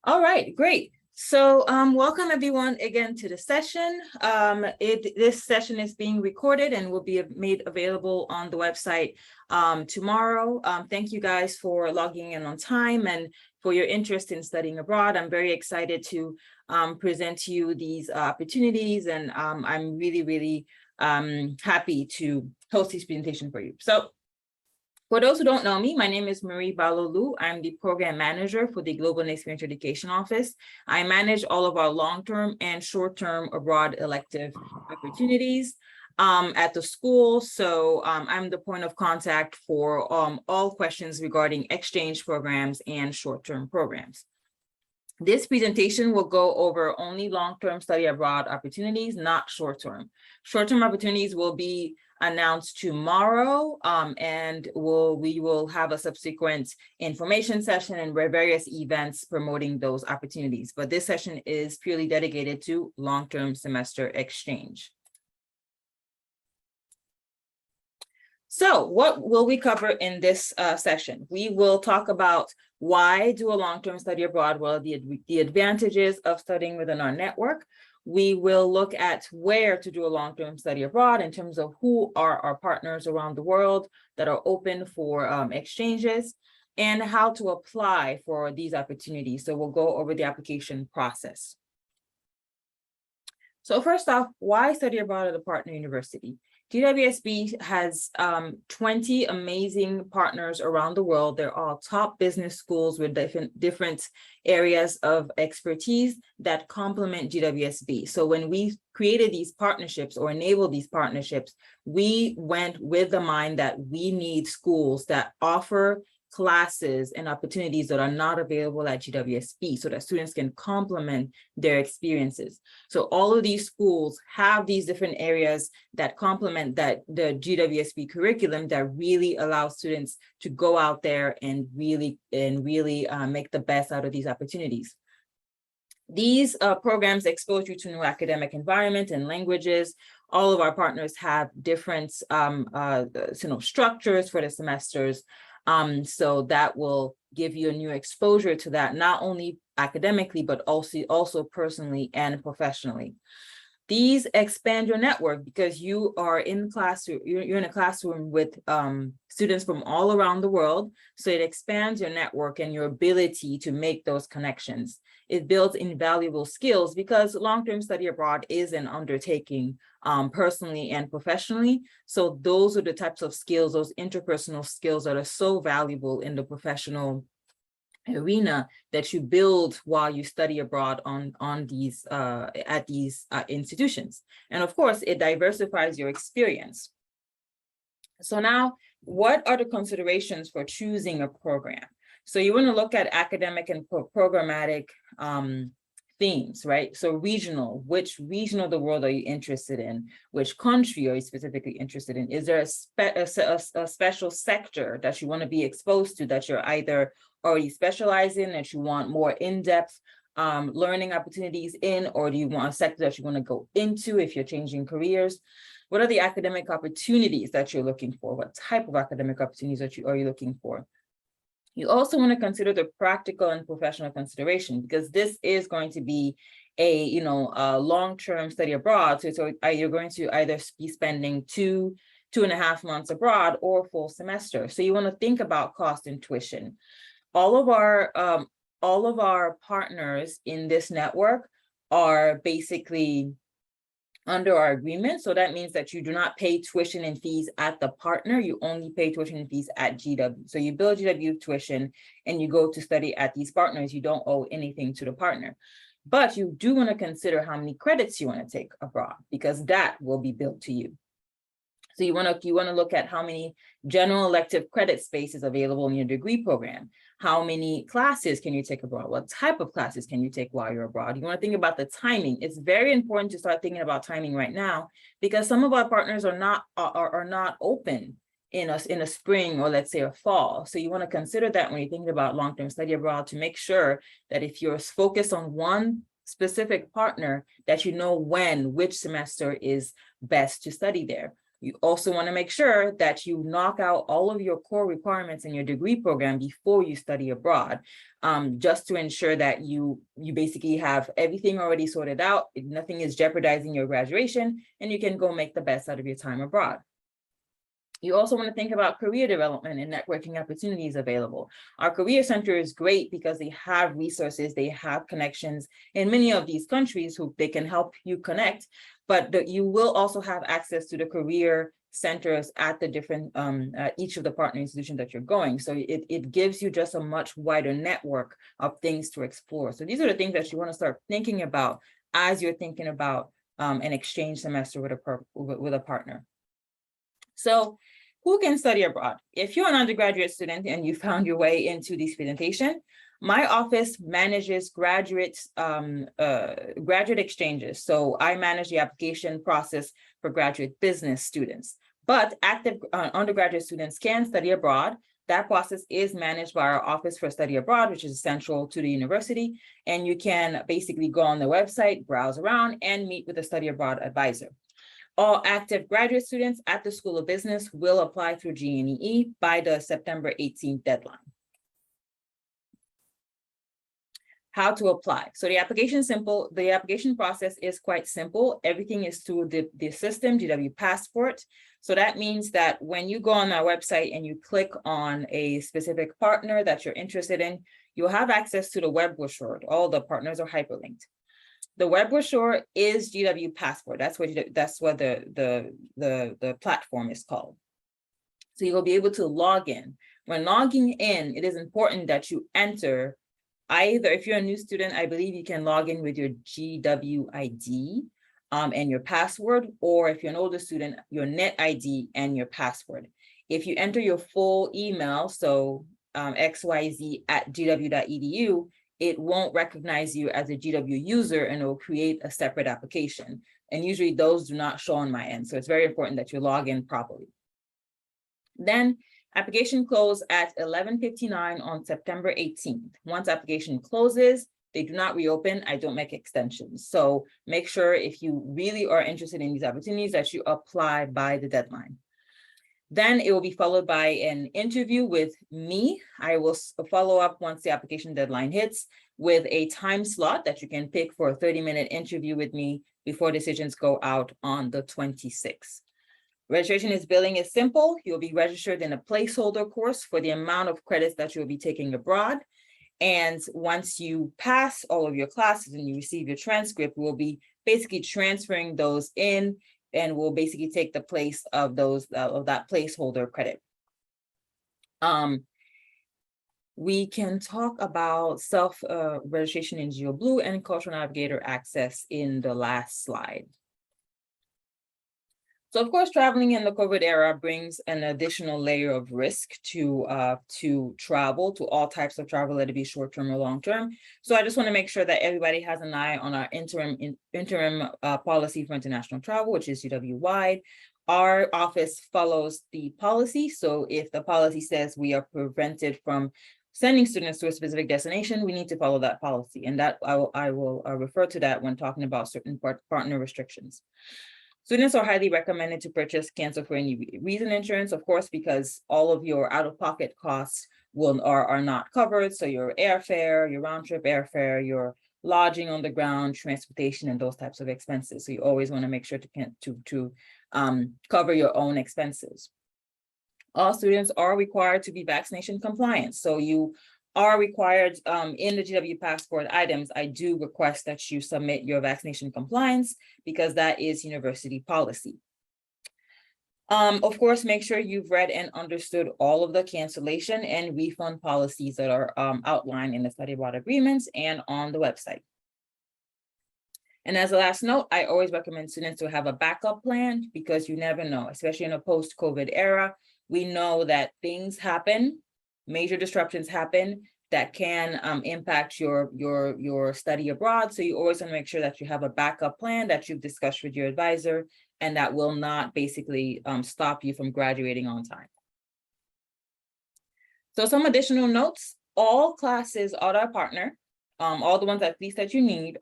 All right, great. So welcome everyone again to the session. This session is being recorded and will be made available on the website tomorrow. Thank you guys for logging in on time and for your interest in studying abroad. I'm very excited to present to you these opportunities, and I'm really happy to host this presentation for you. So for those who don't know me, my name is Marie Balolu. I'm the program manager for the Global and Experiential Education Office. I manage all of our long-term and short-term abroad elective opportunities at the school. So I'm the point of contact for all questions regarding exchange programs and short-term programs. This presentation will go over only long-term study abroad opportunities, not short-term. Short-term opportunities will be announced tomorrow, and we will have a subsequent information session and various events promoting those opportunities. But this session is purely dedicated to long-term semester exchange. So what will we cover in this session? We will talk about why do a long-term study abroad, well, the advantages of studying within our network. We will look at where to do a long-term study abroad in terms of who are our partners around the world that are open for exchanges, and how to apply for these opportunities. So we'll go over the application process. So first off, why study abroad at a partner university? GWSB has 20 amazing partners around the world. They're all top business schools with different areas of expertise that complement GWSB. So when we created these partnerships or enabled these partnerships, we went with the mind that we need schools that offer classes and opportunities that are not available at GWSB so that students can complement their experiences. So all of these schools have these different areas that complement the GWSB curriculum that really allow students to go out there and really make the best out of these opportunities. These programs expose you to new academic environment and languages. All of our partners have different structures for the semesters. So that will give you a new exposure to that, not only academically, but also personally and professionally. These expand your network because you are in you're in a classroom with students from all around the world. So it expands your network and your ability to make those connections. It builds invaluable skills because long-term study abroad is an undertaking personally and professionally. So those are the types of skills, those interpersonal skills that are so valuable in the professional arena that you build while you study abroad at these institutions. And of course, it diversifies your experience. So now, what are the considerations for choosing a program? So you want to look at academic and programmatic themes, right? So regional, which region of the world are you interested in? Which country are you specifically interested in? Is there a special sector that you want to be exposed to that you're either already specialize in, that you want more in-depth learning opportunities in, or do you want a sector that you want to go into if you're changing careers? What are the academic opportunities that you're looking for? What type of academic opportunities are you looking for? You also want to consider the practical and professional consideration, because this is going to be a long-term study abroad. So you're going to either be spending 2.5 months abroad or full semester. So you want to think about cost and tuition. All of our partners in this network are basically under our agreement. So that means that you do not pay tuition and fees at the partner, you only pay tuition and fees at GW. So you bill GW tuition and you go to study at these partners, you don't owe anything to the partner. But you do want to consider how many credits you want to take abroad, because that will be billed to you. So you want to look at how many general elective credit spaces available in your degree program. How many classes can you take abroad? What type of classes can you take while you're abroad? You want to think about the timing. It's very important to start thinking about timing right now, because some of our partners are not open in a spring or let's say a fall. So you want to consider that when you're thinking about long-term study abroad, to make sure that if you're focused on one specific partner, that you know which semester is best to study there. You also want to make sure that you knock out all of your core requirements in your degree program before you study abroad, just to ensure that you basically have everything already sorted out, nothing is jeopardizing your graduation, and you can go make the best out of your time abroad. You also want to think about career development and networking opportunities available. Our career center is great because they have resources, they have connections in many of these countries who they can help you connect, but you will also have access to the career centers at the different, each of the partner institutions that you're going. So it gives you just a much wider network of things to explore. So these are the things that you want to start thinking about as you're thinking about an exchange semester with a partner. So who can study abroad? If you're an undergraduate student and you found your way into this presentation, my office manages graduate exchanges. So I manage the application process for graduate business students, but active undergraduate students can study abroad. That process is managed by our Office for Study Abroad, which is central to the university. And you can basically go on the website, browse around, and meet with a study abroad advisor. All active graduate students at the School of Business will apply through G&EE by the September 18th deadline. How to apply. So the application process is quite simple. Everything is through the system, GW Passport. So that means that when you go on our website and you click on a specific partner that you're interested in, you'll have access to the web brochure. All the partners are hyperlinked. The web brochure is GW Passport. That's what the platform is called. So you will be able to log in. When logging in, it is important that you enter either, if you're a new student, I believe you can log in with your GW ID and your password, or if you're an older student, your net ID and your password. If you enter your full email, so xyz@gw.edu, it won't recognize you as a GW user and it will create a separate application. And usually those do not show on my end. So it's very important that you log in properly. Then application close at 11:59 on September 18th. Once application closes, they do not reopen. I don't make extensions. So make sure if you really are interested in these opportunities that you apply by the deadline. Then it will be followed by an interview with me. I will follow up once the application deadline hits with a time slot that you can pick for a 30-minute interview with me before decisions go out on the 26th. Registration billing is simple. You'll be registered in a placeholder course for the amount of credits that you'll be taking abroad. And once you pass all of your classes and you receive your transcript, we'll be basically transferring those in and will basically take the place of those of that placeholder credit. We can talk about self-registration in GeoBlue and Cultural Navigator access in the last slide. So of course, traveling in the COVID era brings an additional layer of risk to travel, to all types of travel, let it be short-term or long-term. So I just want to make sure that everybody has an eye on our interim policy for international travel, which is GW-wide. Our office follows the policy. So if the policy says we are prevented from sending students to a specific destination, we need to follow that policy. And that I will refer to that when talking about certain partner restrictions. Students are highly recommended to purchase cancel for any reason insurance, of course, because all of your out-of-pocket costs are not covered. So your airfare, your round-trip airfare, your lodging on the ground, transportation, and those types of expenses. So you always want to make sure to cover your own expenses. All students are required to be vaccination compliant. So you are required in the GW Passport items. I do request that you submit your vaccination compliance because that is university policy. Of course, make sure you've read and understood all of the cancellation and refund policies that are outlined in the study abroad agreements and on the website. And as a last note, I always recommend students to have a backup plan because you never know, especially in a post-COVID era. We know that things happen, major disruptions happen that can impact your study abroad. So you always want to make sure that you have a backup plan that you've discussed with your advisor and that will not basically stop you from graduating on time. So some additional notes, all classes at our partner, all the ones at least that you need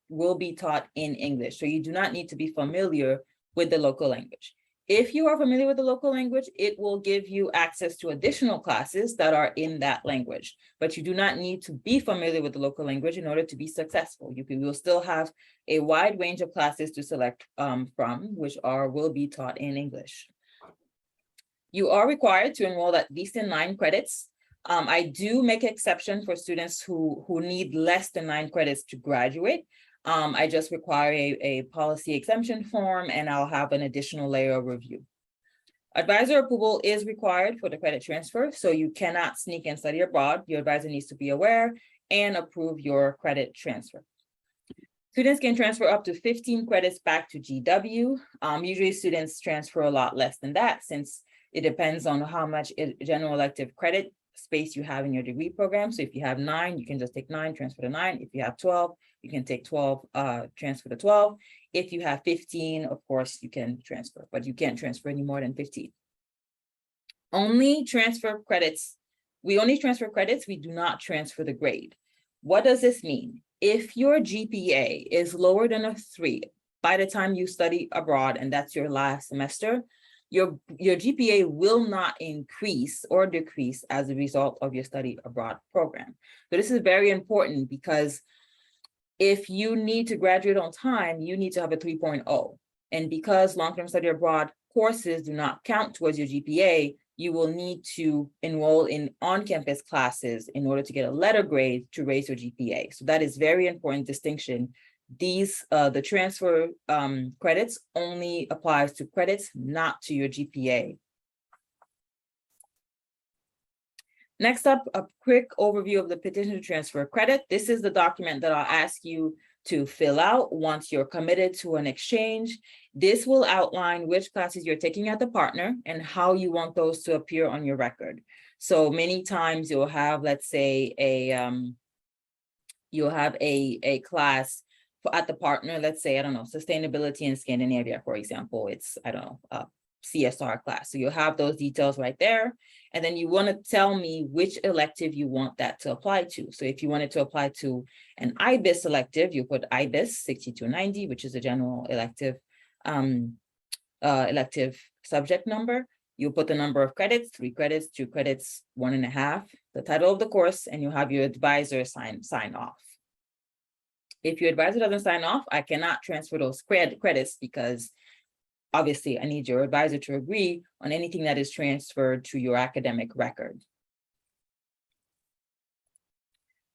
will be taught in English. So you do not need to be familiar with the local language. If you are familiar with the local language, it will give you access to additional classes that are in that language, but you do not need to be familiar with the local language in order to be successful. You will still have a wide range of classes to select from, which will be taught in English. You are required to enroll at least in 9 credits. I do make exception for students who need less than 9 credits to graduate. I just require a policy exemption form, and I'll have an additional layer of review. Advisor approval is required for the credit transfer, so you cannot sneak and study abroad. Your advisor needs to be aware and approve your credit transfer. Students can transfer up to 15 credits back to GW. Usually students transfer a lot less than that, since it depends on how much general elective credit space you have in your degree program. So if you have 9, you can just take 9, transfer to 9. If you have 12, you can take 12, transfer to 12. If you have 15, of course, you can transfer, but you can't transfer any more than 15. Only transfer credits. We only transfer credits. We do not transfer the grade. What does this mean? If your GPA is lower than a 3 by the time you study abroad, and that's your last semester, your GPA will not increase or decrease as a result of your study abroad program. So this is very important, because if you need to graduate on time, you need to have a 3.0. And because long-term study abroad courses do not count towards your GPA, you will need to enroll in on-campus classes in order to get a letter grade to raise your GPA. So that is very important distinction. The transfer credits only applies to credits, not to your GPA. Next up, a quick overview of the petition to transfer credit. This is the document that I'll ask you to fill out once you're committed to an exchange. This will outline which classes you're taking at the partner and how you want those to appear on your record. So many times you'll have, let's say, you'll have a class at the partner, let's say, I don't know, sustainability in Scandinavia, for example. It's, I don't know, CSR class. So you'll have those details right there. And then you want to tell me which elective you want that to apply to. So if you want it to apply to an IBIS elective, you put IBIS 6290, which is a general elective elective subject number. You put the number of credits, 3 credits, 2 credits, 1.5, the title of the course, and you have your advisor sign off. If your advisor doesn't sign off, I cannot transfer those credits, because obviously I need your advisor to agree on anything that is transferred to your academic record.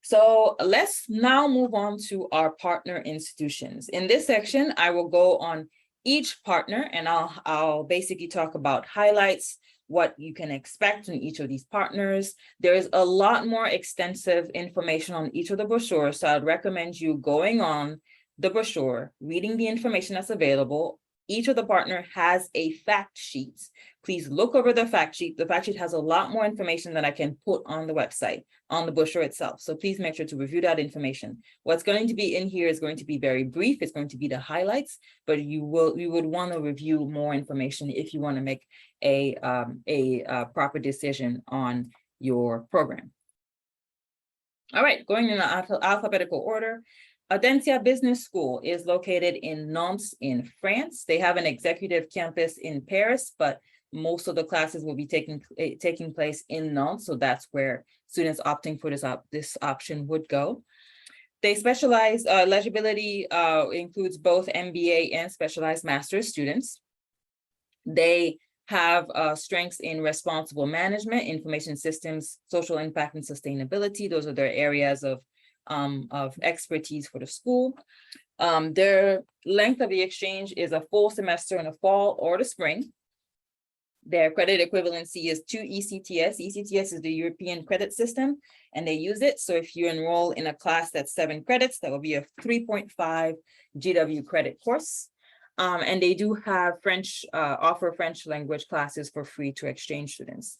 So let's now move on to our partner institutions. In this section, I will go on each partner, and I'll basically talk about highlights, what you can expect in each of these partners. There is a lot more extensive information on each of the brochures, so I'd recommend you going on the brochure, reading the information that's available. Each of the partner has a fact sheet. Please look over the fact sheet. The fact sheet has a lot more information that I can put on the website, on the brochure itself. So please make sure to review that information. What's going to be in here is going to be very brief. It's going to be the highlights, but you would want to review more information if you want to make a proper decision on your program. All right, going in alphabetical order. Audencia Business School is located in Nantes in France. They have an executive campus in Paris, but most of the classes will be taking place in Nantes. So that's where students opting for this option would go. They specialize, eligibility includes both MBA and specialized master's students. They have strengths in responsible management, information systems, social impact, and sustainability. Those are their areas of expertise for the school. Their length of the exchange is a full semester in the fall or the spring. Their credit equivalency is 2 ECTS. ECTS is the European credit system, and they use it. So if you enroll in a class that's 7 credits, that will be a 3.5 GW credit course. And they do have offer French language classes for free to exchange students.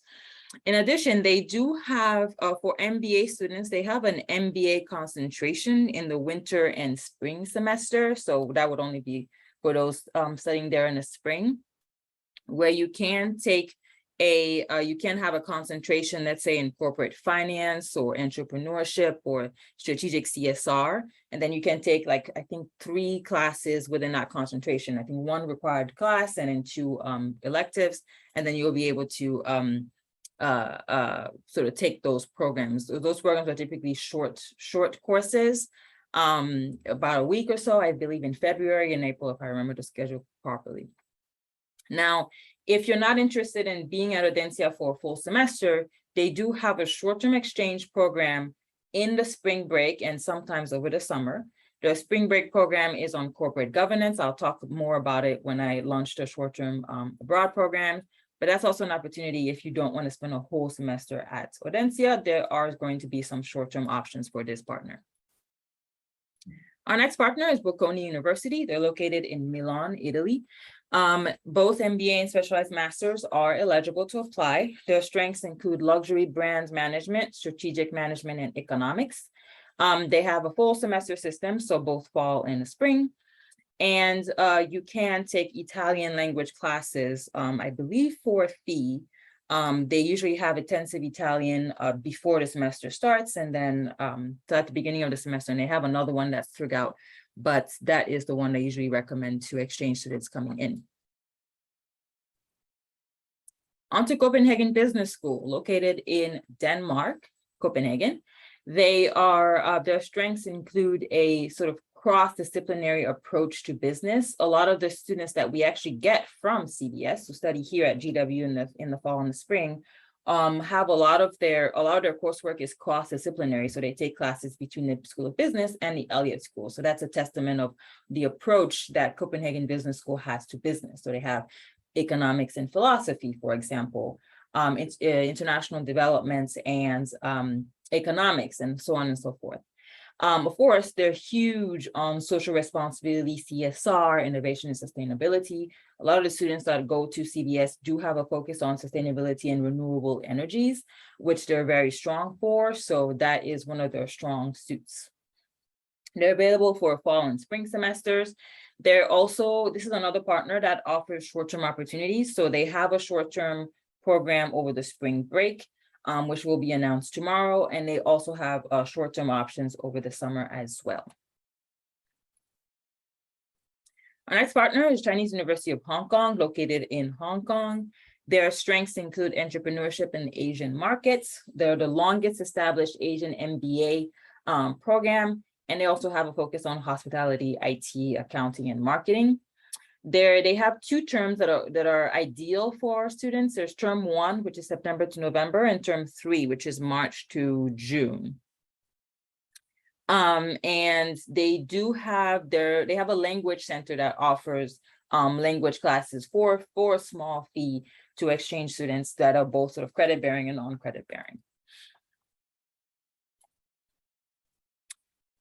In addition, they do have, for MBA students, they have an MBA concentration in the winter and spring semester. So that would only be for those studying there in the spring, where you can take you can have a concentration, let's say in corporate finance or entrepreneurship or strategic CSR. And then you can take like, I think 3 classes within that concentration. I think 1 required class and then 2 electives. And then you'll be able to sort of take those programs. Those programs are typically short courses, about a week or so, I believe in February and April, if I remember the schedule properly. Now, if you're not interested in being at Audencia for a full semester, they do have a short-term exchange program in the spring break and sometimes over the summer. The spring break program is on corporate governance. I'll talk more about it when I launch the short-term abroad program, but that's also an opportunity if you don't want to spend a whole semester at Audencia. There are going to be some short-term options for this partner. Our next partner is Bocconi University. They're located in Milan, Italy. Both MBA and specialized masters are eligible to apply. Their strengths include luxury brand management, strategic management, and economics. They have a full semester system, so both fall in the spring. And you can take Italian language classes, I believe for a fee. They usually have intensive Italian before the semester starts, and then so at the beginning of the semester, and they have another one that's throughout, but that is the one they usually recommend to exchange students coming in. On to Copenhagen Business School, located in Denmark, Copenhagen. They are, their strengths include a sort of cross-disciplinary approach to business. A lot of the students that we actually get from CBS to study here at GW in the fall and the spring have a lot of their coursework is cross-disciplinary. So they take classes between the School of Business and the Elliott School. So that's a testament of the approach that Copenhagen Business School has to business. So they have economics and philosophy, for example, it's international developments and economics, and so on and so forth. Of course, they're huge on social responsibility, CSR, innovation and sustainability. A lot of the students that go to CBS do have a focus on sustainability and renewable energies, which they're very strong for. So that is one of their strong suits. They're available for fall and spring semesters. They're also, this is another partner that offers short-term opportunities. So they have a short-term program over the spring break, which will be announced tomorrow. And they also have short-term options over the summer as well. Our next partner is Chinese University of Hong Kong, located in Hong Kong. Their strengths include entrepreneurship in Asian markets. They're the longest established Asian MBA program. And they also have a focus on hospitality, IT, accounting, and marketing. They have 2 terms that are ideal for students. There's term 1, which is September to November, and term 3, which is March to June. And they do have they have a language center that offers language classes for a small fee to exchange students that are both sort of credit bearing and non-credit bearing.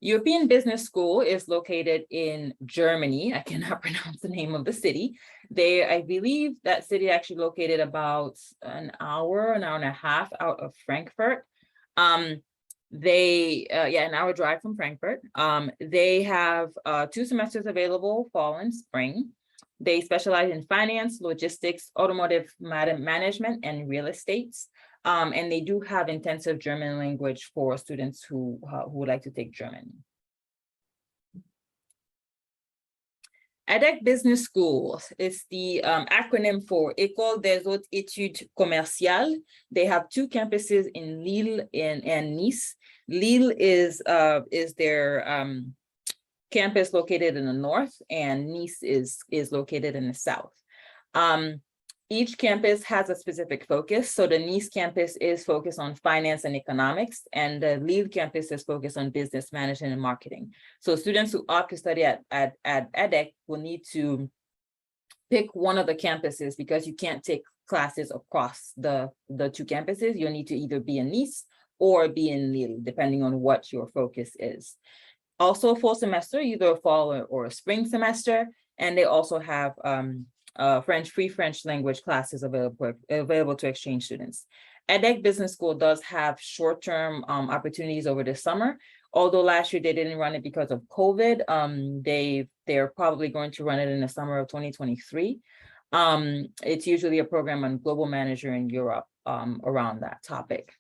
European Business School is located in Germany. I cannot pronounce the name of the city. I believe that city actually located about an hour and a half out of Frankfurt. An hour drive from Frankfurt. They have 2 semesters available, fall and spring. They specialize in finance, logistics, automotive management, and real estate. And they do have intensive German language for students who would like to take German. EDEC Business School is the acronym for École des Hautes Études Commerciales. They have 2 campuses in Lille and Nice. Lille is their campus located in the north, and Nice is located in the south. Each campus has a specific focus. So the Nice campus is focused on finance and economics, and the Lille campus is focused on business management and marketing. So students who opt to study at EDEC will need to pick one of the campuses, because you can't take classes across the 2 campuses. You'll need to either be in Nice or be in Lille, depending on what your focus is. Also, full semester, either a fall or a spring semester, and they also have free French language classes available to exchange students. EDEC Business School does have short-term opportunities over the summer. Although last year they didn't run it because of COVID, they're probably going to run it in the summer of 2023. It's usually a program on global manager in Europe around that topic.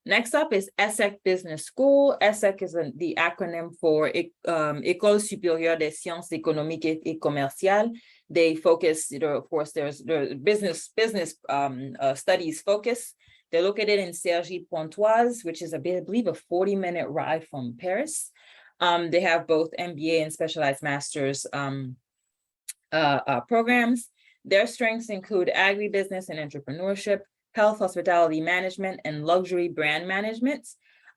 Next up is ESSEC Business School. ESSEC is the acronym for École Supérieure des Sciences Économiques et Commerciales. They focus, of course, there's business studies focus. They're located in Cergy-Pontoise, which is, I believe, a 40-minute ride from Paris. They have both MBA and specialized master's programs. Their strengths include agribusiness and entrepreneurship, health, hospitality management, and luxury brand management.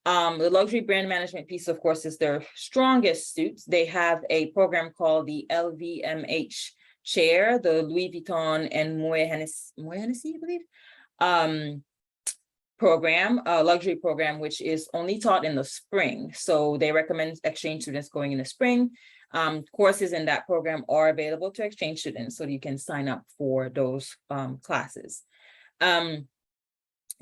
The luxury brand management piece, of course, is their strongest suit. They have a program called the LVMH Chair, the Louis Vuitton and Moet Hennessy, I believe, luxury program, which is only taught in the spring. So they recommend exchange students going in the spring. Courses in that program are available to exchange students, so you can sign up for those classes.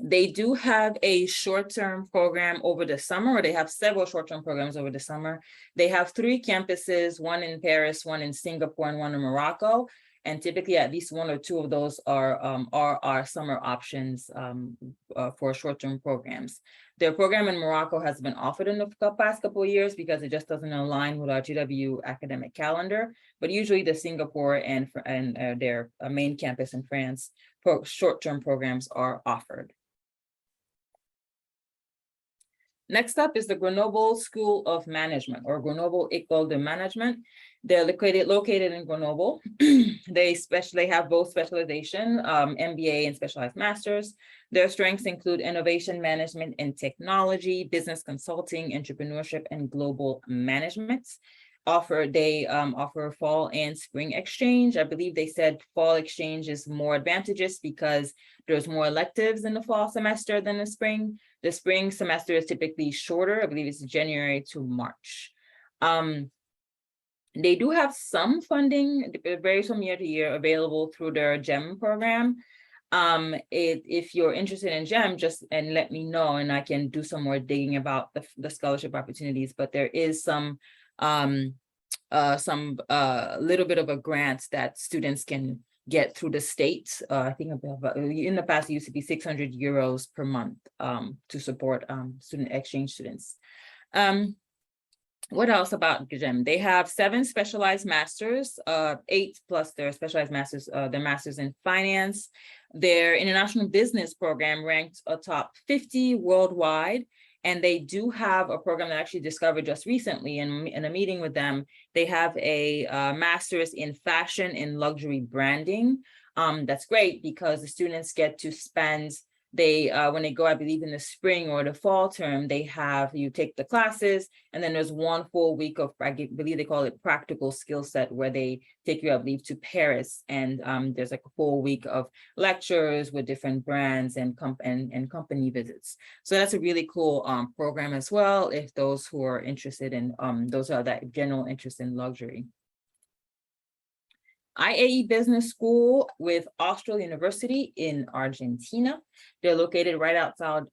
They do have a short-term program over the summer, or they have several short-term programs over the summer. They have 3 campuses, one in Paris, one in Singapore, and one in Morocco. And typically at least 1 or 2 of those are our summer options for short-term programs. Their program in Morocco has been offered in the past couple of years because it just doesn't align with our GW academic calendar. But usually the Singapore and their main campus in France, short-term programs are offered. Next up is the Grenoble School of Management, or Grenoble École de Management. They're located in Grenoble. They have both specialization, MBA and specialized masters. Their strengths include innovation management and technology, business consulting, entrepreneurship, and global management. They offer fall and spring exchange. I believe they said fall exchange is more advantageous because there's more electives in the fall semester than the spring. The spring semester is typically shorter. I believe it's January to March. They do have some funding, it varies from year to year, available through their GEM program. If you're interested in GEM, just let me know, and I can do some more digging about the scholarship opportunities. But there is some little bit of a grant that students can get through the state. I think in the past it used to be 600 euros per month to support student exchange students. What else about GEM? They have 7 specialized masters, 8 plus their specialized masters, their masters in finance. Their international business program ranked atop 50 worldwide. And they do have a program that I actually discovered just recently in a meeting with them. They have a master's in fashion and luxury branding. That's great because the students get to spend, when they go, I believe in the spring or the fall term, you take the classes, and then there's 1 full week of, I believe they call it practical skill set, where they take you, I believe, to Paris. And there's like a full week of lectures with different brands and company visits. So that's a really cool program as well, if those who are interested in, those are that general interest in luxury. IAE Business School with Austral University in Argentina. They're located right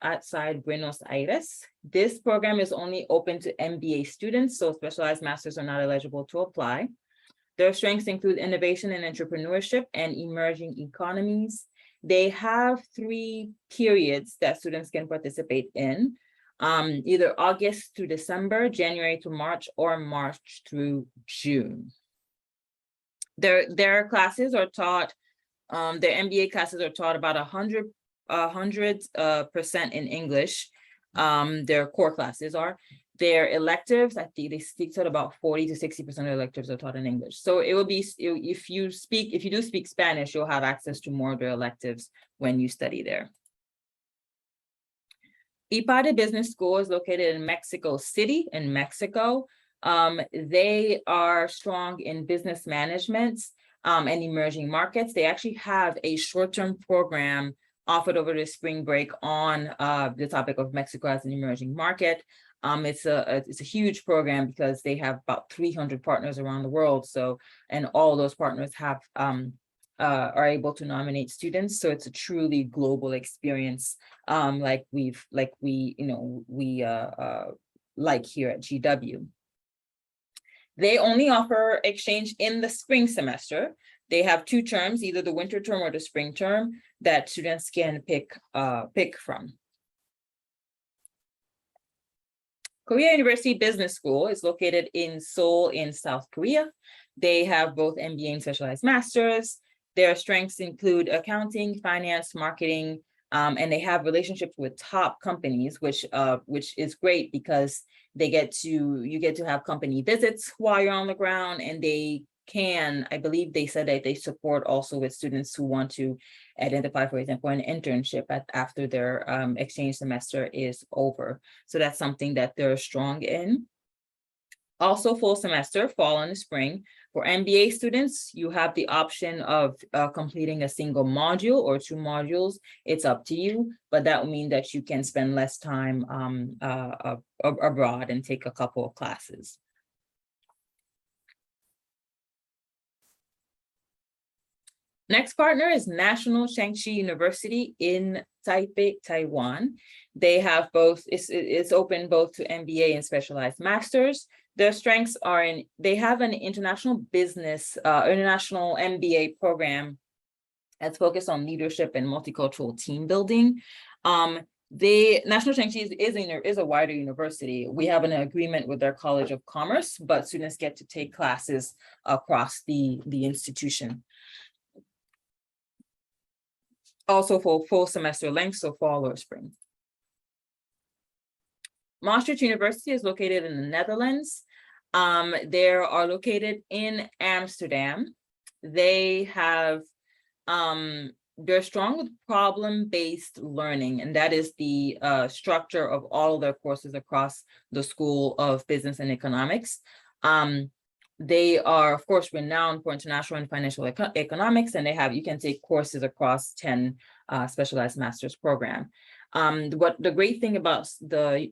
outside Buenos Aires. This program is only open to MBA students, so specialized masters are not eligible to apply. Their strengths include innovation and entrepreneurship and emerging economies. They have 3 periods that students can participate in, either August to December, January to March, or March through June. Their classes are taught, their MBA classes are taught about 100% in English. Their core classes are. Their electives, I think they speak to about 40 to 60% of the electives are taught in English. So it will be, if you do speak Spanish, you'll have access to more of their electives when you study there. IPADE Business School is located in Mexico City in Mexico. They are strong in business management and emerging markets. They actually have a short-term program offered over the spring break on the topic of Mexico as an emerging market. It's a huge program because they have about 300 partners around the world. So, and all those partners have are able to nominate students. So it's a truly global experience, like we like here at GW. They only offer exchange in the spring semester. They have 2 terms, either the winter term or the spring term, that students can pick from. Korea University Business School is located in Seoul in South Korea. They have both MBA and specialized masters. Their strengths include accounting, finance, marketing, and they have relationships with top companies, which is great because you get to have company visits while you're on the ground, and I believe they said that they support also with students who want to identify, for example, an internship after their exchange semester is over. So that's something that they're strong in. Also full semester, fall and spring. For MBA students, you have the option of completing a single module or 2 modules. It's up to you, but that will mean that you can spend less time abroad and take a couple of classes. Next partner is National Shangxi University in Taipei, Taiwan. They have both, it's open both to MBA and specialized masters. Their strengths are they have an international international MBA program that's focused on leadership and multicultural team building. National Shangxi is a wider university. We have an agreement with their College of Commerce, but students get to take classes across the institution. Also for full semester length, so fall or spring. Maastricht University is located in the Netherlands. They are located in Amsterdam. They have, they're strong with problem-based learning, and that is the structure of all of their courses across the School of Business and Economics. They are, of course, renowned for international and financial economics, and you can take courses across 10 specialized master's program. What the great thing about the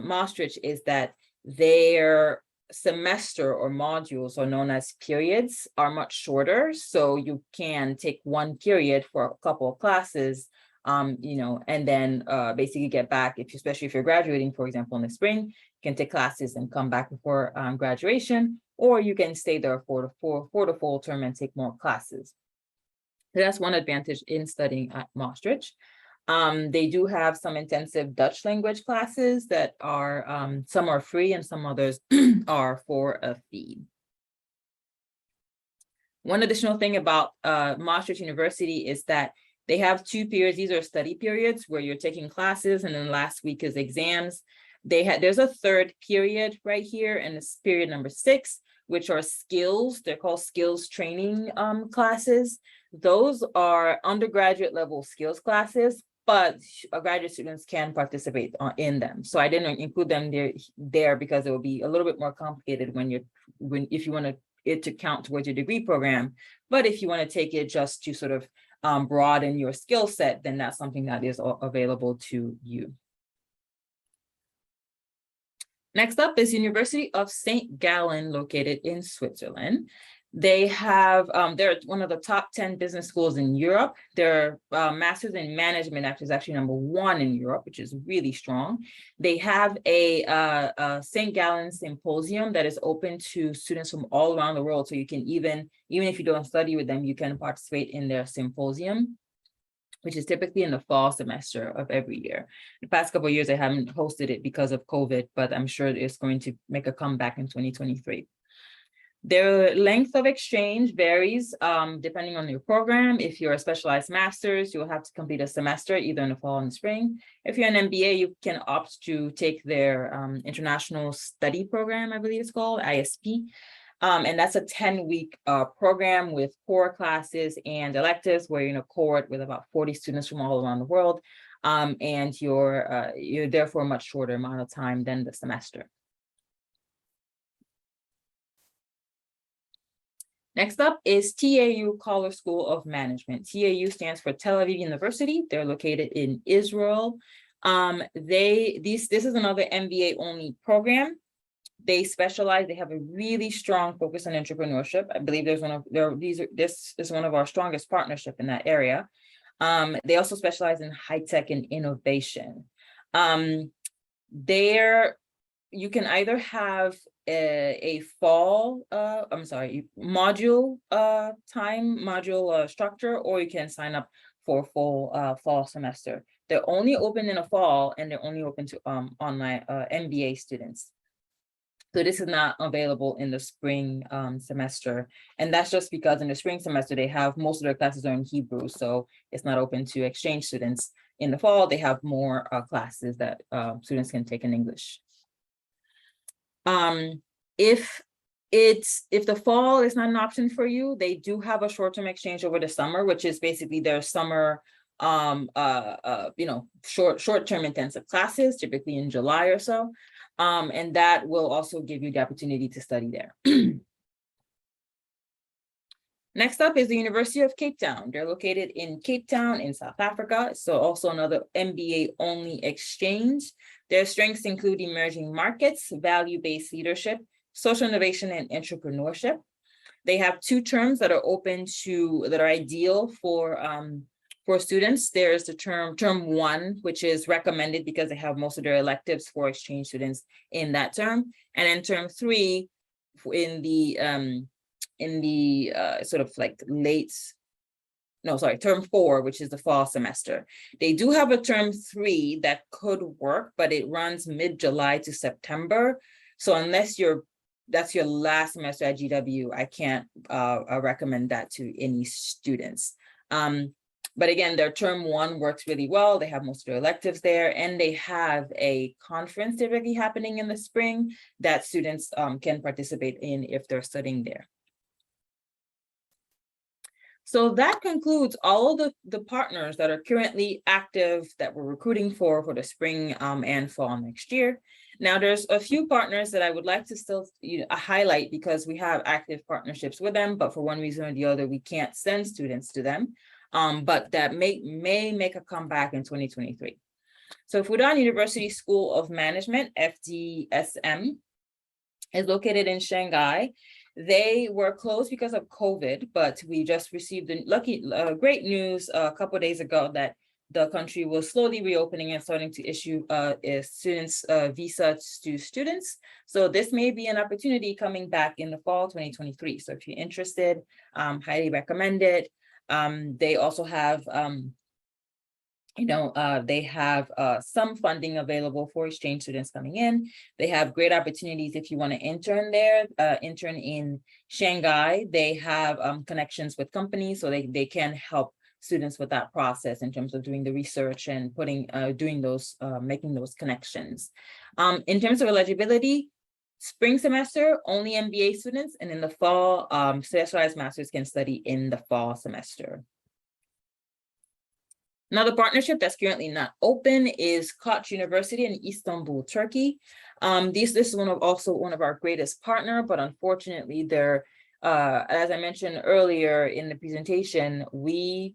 Maastricht is that their semester or modules, are known as periods, are much shorter. So you can take 1 period for a couple of classes, and then basically get back, especially if you're graduating, for example, in the spring, you can take classes and come back before graduation, or you can stay there for the full term and take more classes. So that's one advantage in studying at Maastricht. They do have some intensive Dutch language classes that are, some are free and some others are for a fee. One additional thing about Maastricht University is that they have 2 periods. These are study periods where you're taking classes, and then last week is exams. There's a 3rd period right here, and it's period number 6, which are skills. They're called skills training classes. Those are undergraduate level skills classes, but graduate students can participate in them. So I didn't include them there because it will be a little bit more complicated if you want it to count towards your degree program. But if you want to take it just to sort of broaden your skill set, then that's something that is available to you. Next up is University of St. Gallen, located in Switzerland. They have, they're one of the top 10 business schools in Europe. Their master's in management is actually number 1 in Europe, which is really strong. They have a St. Gallen symposium that is open to students from all around the world. So you can even if you don't study with them, you can participate in their symposium, which is typically in the fall semester of every year. The past couple of years, I haven't hosted it because of COVID, but I'm sure it's going to make a comeback in 2023. Their length of exchange varies depending on your program. If you're a specialized master's, you'll have to complete a semester either in the fall and the spring. If you're an MBA, you can opt to take their international study program, I believe it's called, ISP. And that's a 10-week program with core classes and electives where you're in a cohort with about 40 students from all around the world. And you're there for a much shorter amount of time than the semester. Next up is TAU Collar School of Management. TAU stands for Tel Aviv University. They're located in Israel. This is another MBA only program. They specialize, they have a really strong focus on entrepreneurship. I believe this is one of our strongest partnership in that area. They also specialize in high tech and innovation. You can either have a fall, module structure, or you can sign up for full fall semester. They're only open in the fall, and they're only open to online MBA students. So this is not available in the spring semester. And that's just because in the spring semester, they have most of their classes are in Hebrew. So it's not open to exchange students. In the fall, they have more classes that students can take in English. If the fall is not an option for you, they do have a short-term exchange over the summer, which is basically their summer short-term intensive classes, typically in July or so. And that will also give you the opportunity to study there. Next up is the University of Cape Town. They're located in Cape Town in South Africa. So also another MBA-only exchange. Their strengths include emerging markets, value-based leadership, social innovation, and entrepreneurship. They have 2 terms that are ideal for students. There's the term 1, which is recommended because they have most of their electives for exchange students in that term. And then term 3 in the term 4, which is the fall semester. They do have a term 3 that could work, but it runs mid-July to September. So unless that's your last semester at GW, I can't recommend that to any students. But again, their term 1 works really well. They have most of their electives there, and they have a conference typically happening in the spring that students can participate in if they're studying there. So that concludes all of the partners that are currently active that we're recruiting for the spring and fall next year. Now, there's a few partners that I would like to still highlight because we have active partnerships with them, but for one reason or the other, we can't send students to them, but that may make a comeback in 2023. So Fudan University School of Management, FDSM, is located in Shanghai. They were closed because of COVID, but we just received great news a couple of days ago that the country was slowly reopening and starting to issue students visa to students. So this may be an opportunity coming back in the fall 2023. So if you're interested, highly recommend it. They also have they have some funding available for exchange students coming in. They have great opportunities if you want to intern there, intern in Shanghai. They have connections with companies, so they can help students with that process in terms of doing the research and making those connections. In terms of eligibility, spring semester, only MBA students, and in the fall, specialized masters can study in the fall semester. Another partnership that's currently not open is Koç University in Istanbul, Turkey. This is also one of our greatest partner, but unfortunately, they're as I mentioned earlier in the presentation, we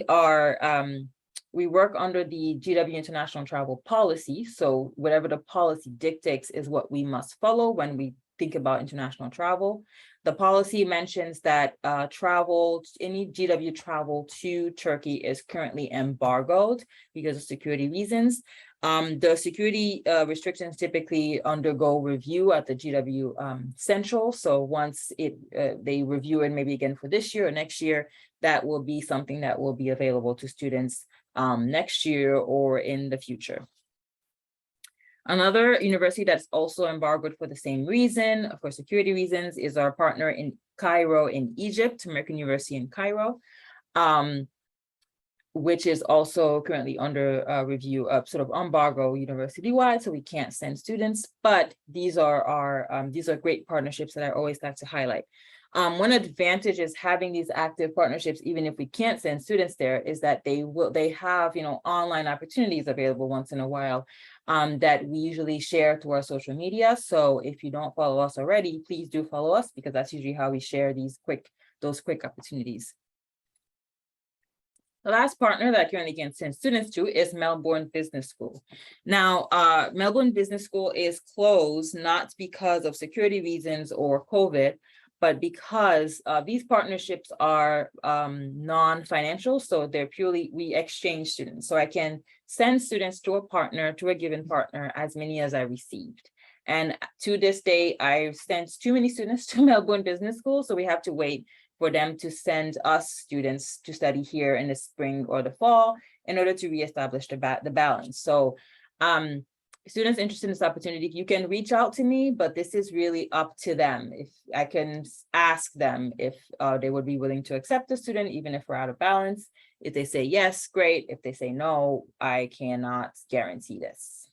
work under the GW International Travel Policy. So whatever the policy dictates is what we must follow when we think about international travel. The policy mentions that any GW travel to Turkey is currently embargoed because of security reasons. The security restrictions typically undergo review at the GW Central. So once they review it maybe again for this year or next year, that will be something that will be available to students next year or in the future. Another university that's also embargoed for the same reason, for security reasons, is our partner in Cairo in Egypt, American University in Cairo, which is also currently under review of sort of embargo university-wide, so we can't send students, but these are great partnerships that I always like to highlight. One advantage is having these active partnerships, even if we can't send students there, is that they have online opportunities available once in a while that we usually share to our social media. So if you don't follow us already, please do follow us, because that's usually how we share those quick opportunities. The last partner that I currently can send students to is Melbourne Business School. Now, Melbourne Business School is closed not because of security reasons or COVID, but because these partnerships are non-financial, so they're we exchange students. So I can send students to a given partner, as many as I received. And to this day, I've sent too many students to Melbourne Business School, so we have to wait for them to send us students to study here in the spring or the fall in order to reestablish the balance. So students interested in this opportunity, you can reach out to me, but this is really up to them. If I can ask them if they would be willing to accept the student, even if we're out of balance. If they say yes, great. If they say no, I cannot guarantee this.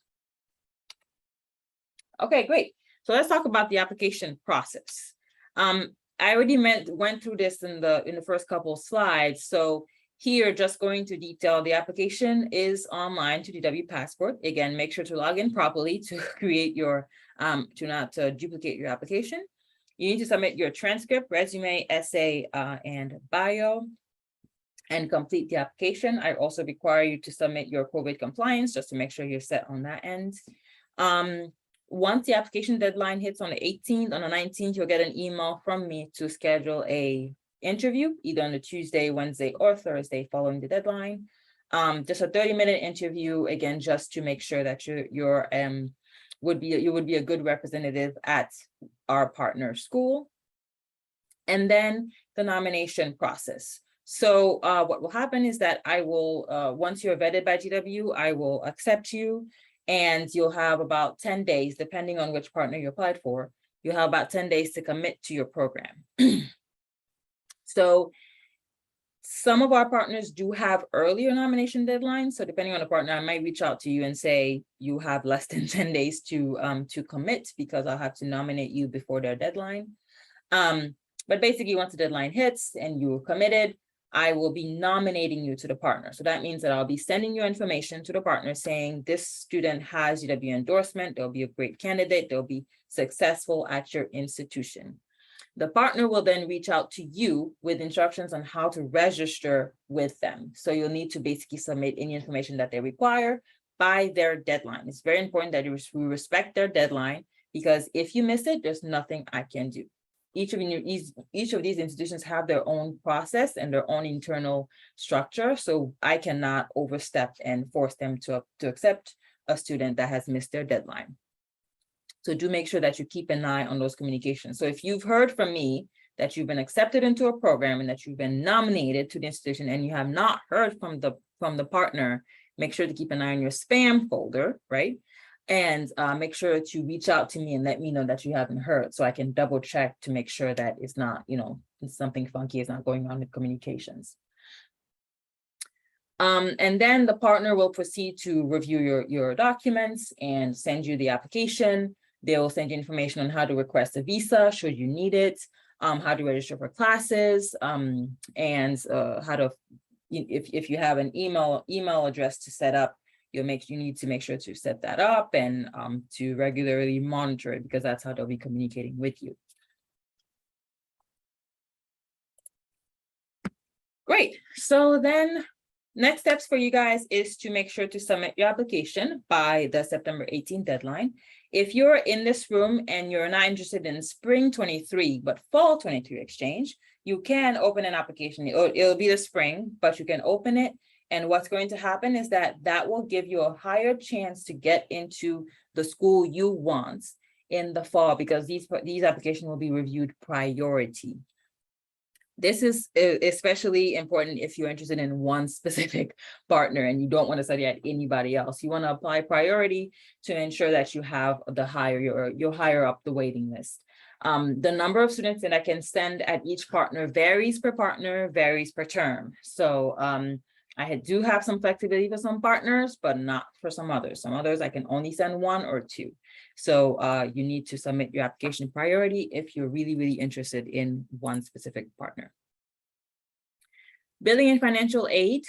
Okay, great. So let's talk about the application process. I already went through this in the first couple of slides. So here, just going to detail, the application is online to GW Passport. Again, make sure to log in properly to create your, to not duplicate your application. You need to submit your transcript, resume, essay, and bio, and complete the application. I also require you to submit your COVID compliance just to make sure you're set on that end. Once the application deadline hits on the 18th, on the 19th, you'll get an email from me to schedule a interview, either on the Tuesday, Wednesday, or Thursday following the deadline. Just a 30-minute interview, again, just to make sure that you would be a good representative at our partner school. And then the nomination process. So what will happen is that I will, once you're vetted by GW, I will accept you. And you'll have about 10 days, depending on which partner you applied for, you'll have about 10 days to commit to your program. So some of our partners do have earlier nomination deadlines. So depending on the partner, I might reach out to you and say, you have less than 10 days to commit, because I'll have to nominate you before their deadline. But basically, once the deadline hits and you're committed, I will be nominating you to the partner. So that means that I'll be sending your information to the partner saying this student has GW endorsement, they'll be a great candidate, they'll be successful at your institution. The partner will then reach out to you with instructions on how to register with them. So you'll need to basically submit any information that they require by their deadline. It's very important that we respect their deadline, because if you miss it, there's nothing I can do. Each of these institutions have their own process and their own internal structure. So I cannot overstep and force them to accept a student that has missed their deadline. So do make sure that you keep an eye on those communications. So if you've heard from me that you've been accepted into a program and that you've been nominated to the institution and you have not heard from the partner, make sure to keep an eye on your spam folder, right? And make sure to reach out to me and let me know that you haven't heard, so I can double check to make sure that it's not, something funky is not going on with communications. And then the partner will proceed to review your documents and send you the application. They will send you information on how to request a visa, should you need it, how to register for classes, and how to, if you have an email address to set up, you need to make sure to set that up and to regularly monitor it, because that's how they'll be communicating with you. Great. So then next steps for you guys is to make sure to submit your application by the September 18th deadline. If you're in this room and you're not interested in spring 23, but fall 23 exchange, you can open an application. It'll be the spring, but you can open it. And what's going to happen is that will give you a higher chance to get into the school you want in the fall, because these applications will be reviewed priority. This is especially important if you're interested in one specific partner and you don't want to study at anybody else. You want to apply priority to ensure that you have you're higher up the waiting list. The number of students that I can send at each partner, varies per term. So I do have some flexibility for some partners, but not for some others. Some others I can only send 1 or 2. So you need to submit your application priority if you're really, really interested in one specific partner. Billing and financial aid,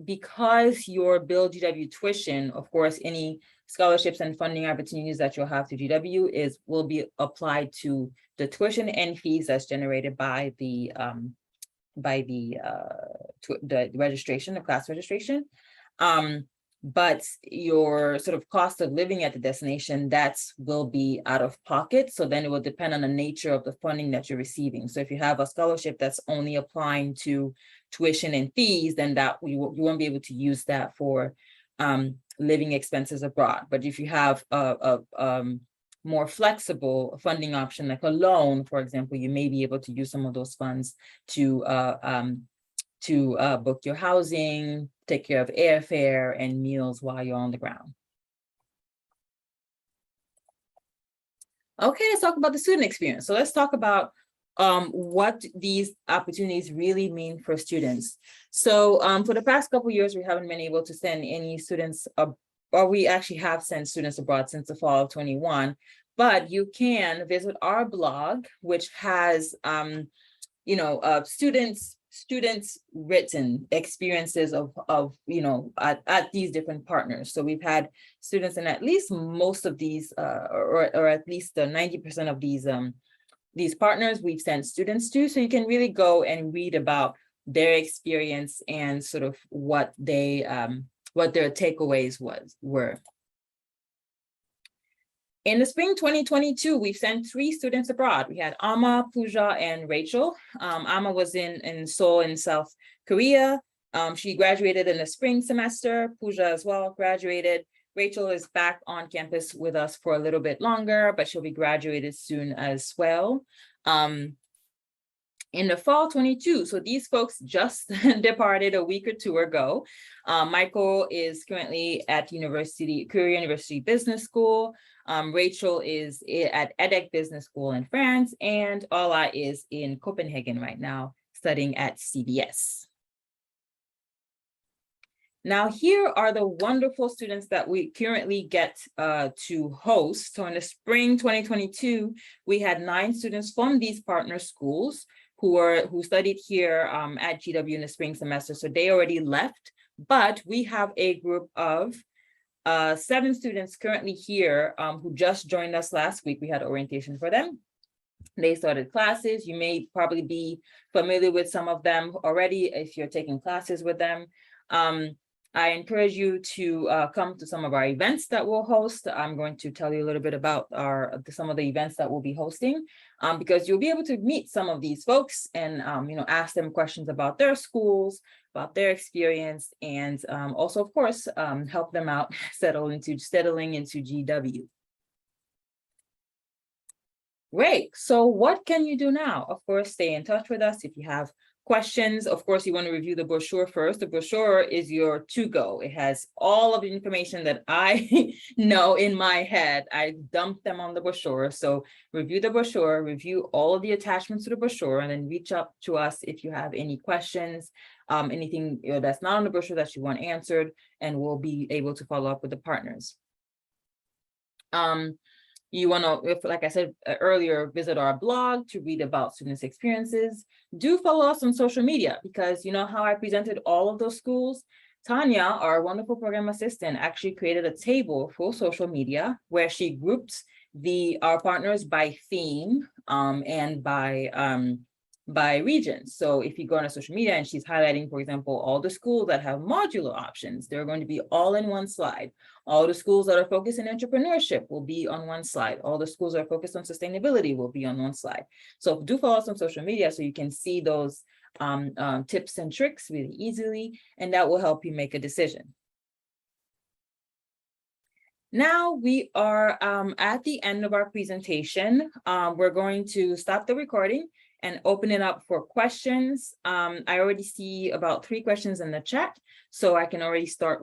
because your bill GW tuition, of course, any scholarships and funding opportunities that you'll have to GW will be applied to the tuition and fees that's generated by the registration, the class registration. But your sort of cost of living at the destination, will be out of pocket. So then it will depend on the nature of the funding that you're receiving. So if you have a scholarship that's only applying to tuition and fees, then you won't be able to use that for living expenses abroad. But if you have a more flexible funding option, like a loan, for example, you may be able to use some of those funds to book your housing, take care of airfare and meals while you're on the ground. Okay, let's talk about the student experience. So let's talk about what these opportunities really mean for students. So for the past couple of years, we haven't been able to send any students, or we actually have sent students abroad since the fall of 21, but you can visit our blog, which has students written experiences of at these different partners. So we've had students in at least most of these or at least 90% of these partners we've sent students to. So you can really go and read about their experience and sort of what their takeaways were. In the spring 2022, we've sent 3 students abroad. We had Amma, Pooja, and Rachel. Amma was in Seoul in South Korea. She graduated in the spring semester. Pooja as well graduated. Rachel is back on campus with us for a little bit longer, but she'll be graduated soon as well. In the fall 22, so these folks just departed a week or 2 ago. Michael is currently at Korea University Business School. Rachel is at EDEC Business School in France, and Ola is in Copenhagen right now, studying at CBS. Now, here are the wonderful students that we currently get to host. So in the spring 2022, we had 9 students from these partner schools who studied here at GW in the spring semester. So they already left, but we have a group of 7 students currently here who just joined us last week. We had orientation for them. They started classes. You may probably be familiar with some of them already if you're taking classes with them. I encourage you to come to some of our events that we'll host. I'm going to tell you a little bit about some of the events that we'll be hosting, because you'll be able to meet some of these folks and ask them questions about their schools, about their experience, and also, of course, help them out settling into GW. Great. So what can you do now? Of course, stay in touch with us if you have questions. Of course, you want to review the brochure first. The brochure is your to-go. It has all of the information that I know in my head. I dumped them on the brochure. So review the brochure, review all of the attachments to the brochure, and then reach out to us if you have any questions, anything that's not on the brochure that you want answered, and we'll be able to follow up with the partners. You want to, like I said earlier, visit our blog to read about students' experiences. Do follow us on social media, because you know how I presented all of those schools? Tanya, our wonderful program assistant, actually created a table for social media where she grouped our partners by theme and by region. So if you go on a social media and she's highlighting, for example, all the schools that have modular options, they're going to be all in one slide. All the schools that are focused in entrepreneurship will be on one slide. All the schools that are focused on sustainability will be on one slide. So do follow us on social media so you can see those tips and tricks really easily, and that will help you make a decision. Now we are at the end of our presentation. We're going to stop the recording and open it up for questions. I already see about 3 questions in the chat, so I can already start with